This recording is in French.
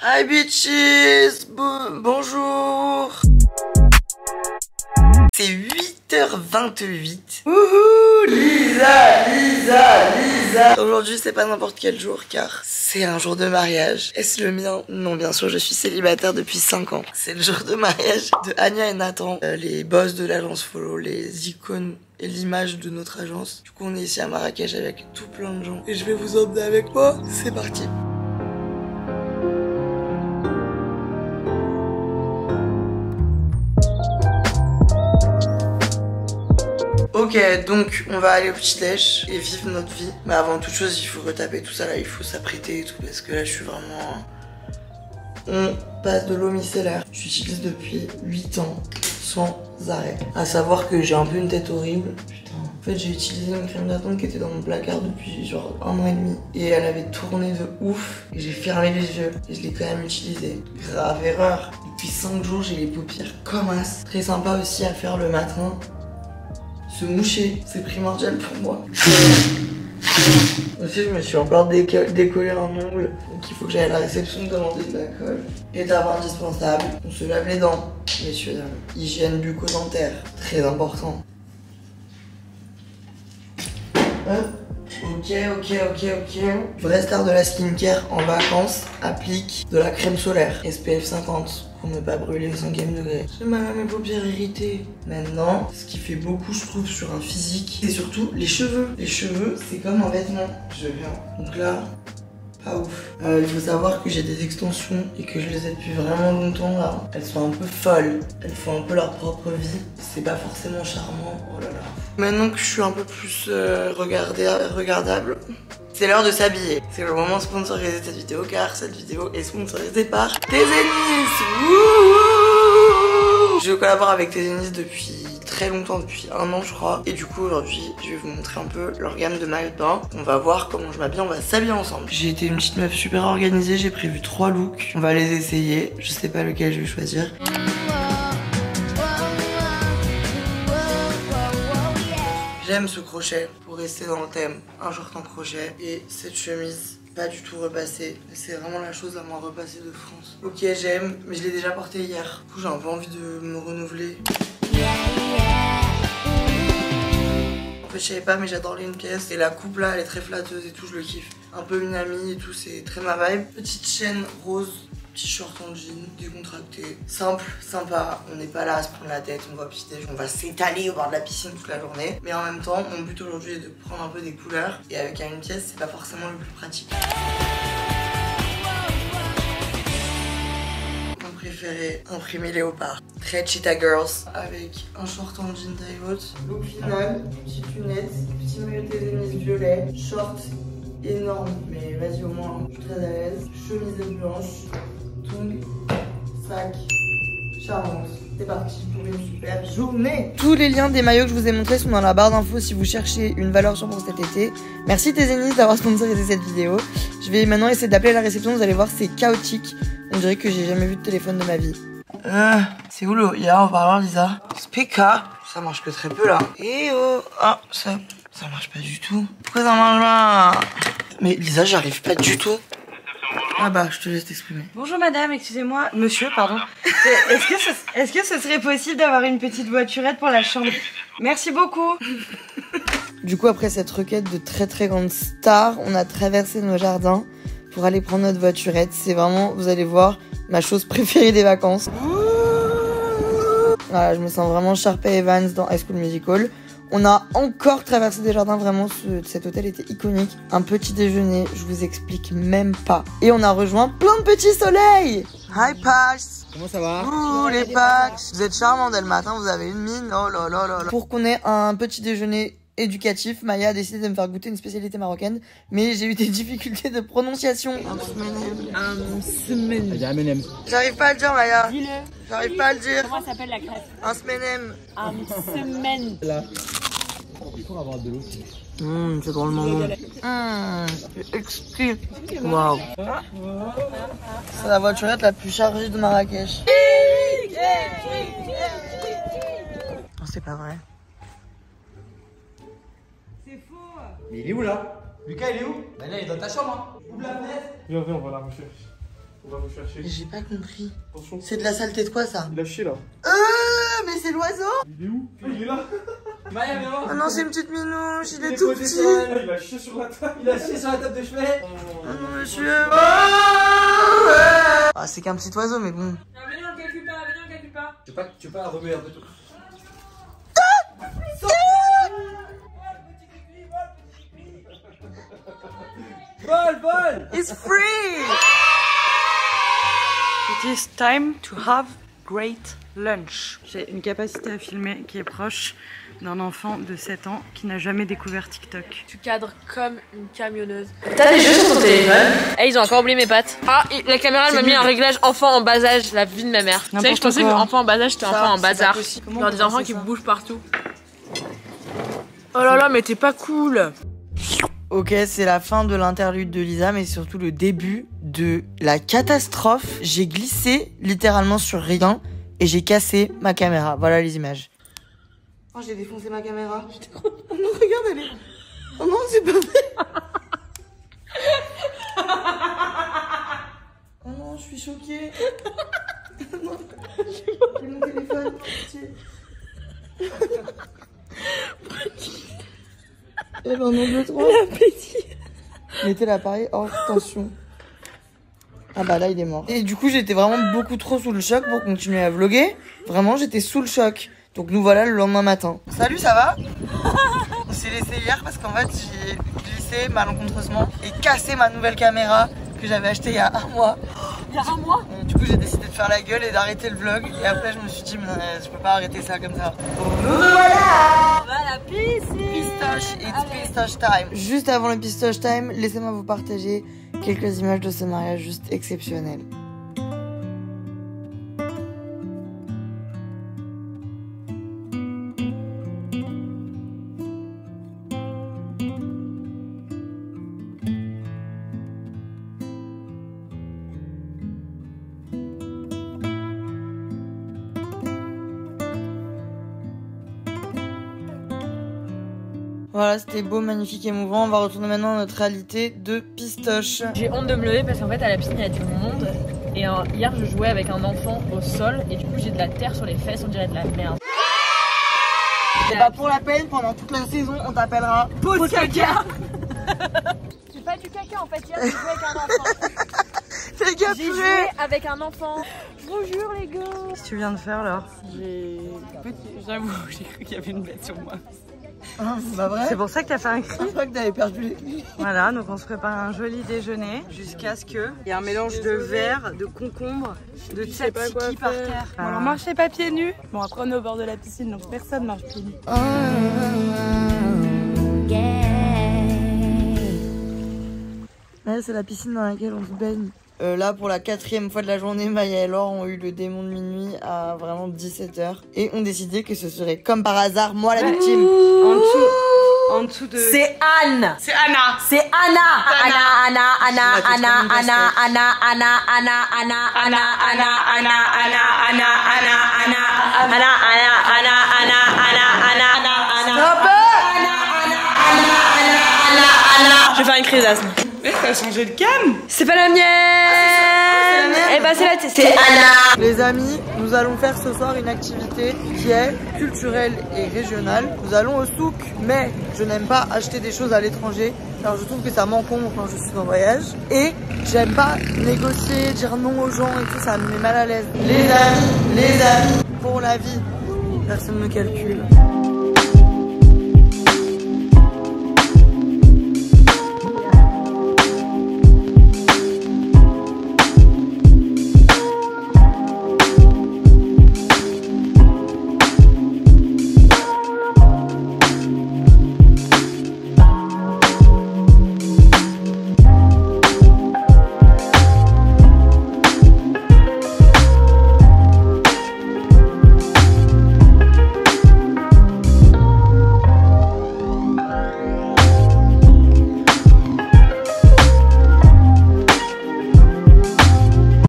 Hi bitches, bonjour. C'est 8h28. Wouhou, Lisa. Aujourd'hui c'est pas n'importe quel jour car c'est un jour de mariage. Est-ce le mien? Non, bien sûr, je suis célibataire depuis 5 ans. C'est le jour de mariage de Anya et Nathan, les boss de l'agence Follow, les icônes et l'image de notre agence. Du coup on est ici à Marrakech avec tout plein de gens et je vais vous emmener avec moi. C'est parti. Ok, donc on va aller au petit déj et vivre notre vie. Mais avant toute chose, il faut retaper tout ça là, il faut s'apprêter et tout parce que là je suis vraiment... On passe de l'eau micellaire. J'utilise depuis 8 ans sans arrêt. À savoir que j'ai un peu une tête horrible. Putain. En fait, j'ai utilisé une crème hydratante qui était dans mon placard depuis genre 1 an et demi. Et elle avait tourné de ouf. Et j'ai fermé les yeux. Et je l'ai quand même utilisée. Grave erreur. Depuis 5 jours, j'ai les paupières comme as. Très sympa aussi à faire le matin. Se moucher, c'est primordial pour moi. Aussi, je me suis encore décollé un ongle. Donc il faut que j'aille à la réception demander de la colle. Étape indispensable, on se lave les dents, messieurs, dames. Hygiène bucco-dentaire, très important. Ok. Vraie star de la skincare en vacances applique de la crème solaire SPF 50 pour ne pas brûler au 5e degré. J'ai mal à mes paupières irritées. Maintenant, ce qui fait beaucoup je trouve sur un physique, c'est surtout les cheveux. Les cheveux, c'est comme un vêtement. Je viens. Donc là, pas ouf. Il faut savoir que j'ai des extensions et que je les ai depuis vraiment longtemps là. Elles sont un peu folles. Elles font un peu leur propre vie. C'est pas forcément charmant. Oh là là. Maintenant que je suis un peu plus regardable, c'est l'heure de s'habiller. C'est le moment sponsorisé de cette vidéo car cette vidéo est sponsorisée par Tezenis. Je collabore avec Tezenis depuis très longtemps, depuis 1 an je crois. Et du coup aujourd'hui je vais vous montrer un peu leur gamme de maillots de bain. On va voir comment je m'habille, on va s'habiller ensemble. J'ai été une petite meuf super organisée, j'ai prévu 3 looks. On va les essayer, je sais pas lequel je vais choisir. J'aime ce crochet pour rester dans le thème, un short en crochet et cette chemise pas du tout repassée. C'est vraiment la chose la moins repassée de France. Ok, j'aime, mais je l'ai déjà portée hier. Du coup, j'ai un peu envie de me renouveler. En fait, je savais pas, mais j'adore les pièces. Et la coupe là, elle est très flatteuse et tout, je le kiffe. Un peu Minami et tout, c'est très ma vibe. Petite chaîne rose. Petit short en jean, décontracté, simple, sympa, on n'est pas là à se prendre la tête, on va au petit déj, on va s'étaler au bord de la piscine toute la journée. Mais en même temps, mon but aujourd'hui est de prendre un peu des couleurs et avec une pièce, c'est pas forcément le plus pratique. Mon préféré, imprimé léopard. Très cheetah girls, avec un short en jean taille haute. Look final, petite lunette, petit maillot Tezenis violet, short énorme, mais vas-y au moins, je suis très à l'aise. Chemisette blanche. Tongue, sac, charmante. C'est parti pour une super journée. Tous les liens des maillots que je vous ai montrés sont dans la barre d'infos si vous cherchez une valeur sûre pour cet été. Merci Tezenis d'avoir sponsorisé cette vidéo. Je vais maintenant essayer d'appeler la réception, vous allez voir c'est chaotique. On dirait que j'ai jamais vu de téléphone de ma vie. C'est où le... Il y a un haut-parleur Lisa. Speaker. Ça marche que très peu là. Et oh. Ah, ça marche pas du tout. Pourquoi ça marche pas? Mais Lisa, j'arrive pas du tout. Ah bah, je te laisse t'exprimer. Bonjour madame, excusez-moi, monsieur, pardon. Est-ce que ce serait possible d'avoir une petite voiturette pour la chambre? Merci beaucoup. Du coup, après cette requête de très grande star, on a traversé nos jardins pour aller prendre notre voiturette. C'est vraiment, vous allez voir, ma chose préférée des vacances. Voilà, je me sens vraiment Sharpay Evans dans High School Musical. On a encore traversé des jardins, vraiment cet hôtel était iconique. Un petit déjeuner, je vous explique même pas. Et on a rejoint plein de petits soleils. Hi Pax. Comment ça va? Ouh les Pax. Vous êtes charmants dès le matin, vous avez une mine. Oh là là là là. Pour qu'on ait un petit déjeuner éducatif, Maya a décidé de me faire goûter une spécialité marocaine. Mais j'ai eu des difficultés de prononciation. J'arrive pas à le dire Maya. Dis-le. J'arrive pas à le dire. Comment s'appelle la crêpe? Un smenem. Un semaine. Là. Pour avoir de l'eau. C'est drôlement bon. Exquis. Waouh. C'est la voiturette la plus chargée de Marrakech. Non, c'est pas vrai. C'est faux. Mais il est où là? Lucas, il est où? Ben là, il est dans ta chambre. Hein. Ouvre la fenêtre. Viens, on va la rechercher. On va vous chercher. J'ai pas compris. Attention. C'est de la saleté de quoi ça? Il a chié là. Mais c'est l'oiseau. Il est où? Il est là. Maya, viens voir. Oh non, c'est une petite minouche, il est est tout posé petit. sur la- Il a chié sur la table. Il a chié sur la table de chevet. Oh non, monsieur. Ah, c'est qu'un petit oiseau, mais bon. Non, mais non, calcule pas, mais non, calcule pas. Tu veux pas remuer un peu tout. Vol. It's free. It is time to have great lunch. J'ai une capacité à filmer qui est proche d'un enfant de 7 ans qui n'a jamais découvert TikTok. Tu cadres comme une camionneuse. T'as des jeux sur ton téléphone? Eh, ils ont encore oublié mes pattes. Ah, et la caméra elle m'a mis un réglage enfant en bas âge, la vie de ma mère. Tu sais que je pensais que enfant en bas âge c'était enfant en bazar. Genre des enfants qui bougent partout. Oh là là, mais t'es pas cool. Ok, c'est la fin de l'interlude de Lisa, mais surtout le début de la catastrophe. J'ai glissé littéralement sur rien et j'ai cassé ma caméra. Voilà les images. Oh, j'ai défoncé ma caméra. Oh non, regarde, elle est... Oh non, c'est pas vrai. Oh non, je suis choquée. Non, j'ai mon téléphone. Eh ben, non, 2, 3. Mettez l'appareil hors tension. Ah bah là, il est mort. Et du coup, j'étais vraiment beaucoup trop sous le choc pour continuer à vlogger. Vraiment, j'étais sous le choc. Donc nous voilà le lendemain matin. Salut, ça va? On s'est laissé hier parce qu'en fait, j'ai glissé malencontreusement et cassé ma nouvelle caméra que j'avais achetée il y a 1 mois. Il y a 1 mois? Du coup, j'ai décidé de faire la gueule et d'arrêter le vlog. Et après, je me suis dit, mais je peux pas arrêter ça comme ça. Nous voilà! On va à la piscine. Pistoche, it's pistoche time. Juste avant le pistoche time, laissez-moi vous partager quelques images de ce mariage juste exceptionnel. Voilà, c'était beau, magnifique, émouvant. On va retourner maintenant à notre réalité de pistoche. J'ai honte de me lever parce qu'en fait à la piscine il y a du monde. Et hier je jouais avec un enfant au sol et du coup j'ai de la terre sur les fesses, on dirait de la merde. Et bah pour la peine, pendant toute la saison, on t'appellera Pot de caca. C'est pas du caca en fait, hier j'ai joué avec un enfant. Les gars, J'ai joué avec un enfant. Je vous jure les gars. Qu'est-ce que tu viens de faire là? J'avoue, j'ai cru qu'il y avait une bête sur moi. Ah, bah vrai. C'est pour ça que t'as fait un cri? Je crois que t'avais perdu les clés. Voilà, donc on se prépare un joli déjeuner jusqu'à ce qu'il y ait un mélange de verre, de concombre, de tzatziki par terre. Bon, alors marchez pas pieds nus. Bon, après on est au bord de la piscine donc personne marche pieds nus. Ouais, c'est la piscine dans laquelle on se baigne. Là, pour la 4e fois de la journée, Maya et Laure ont eu le démon de minuit à vraiment 17 h et ont décidé que ce serait comme par hasard moi la victime. En dessous de... C'est Anne. C'est Anna. C'est Anna. Je vais faire une crise d'asthme. T'as changé de cam? C'est pas la mienne. Eh bah c'est Anna. Les amis, nous allons faire ce soir une activité qui est culturelle et régionale. Nous allons au souk, mais je n'aime pas acheter des choses à l'étranger car je trouve que ça m'encombre quand je suis en voyage. Et j'aime pas négocier, dire non aux gens et tout, ça me met mal à l'aise. Les amis, pour la vie, personne ne me calcule.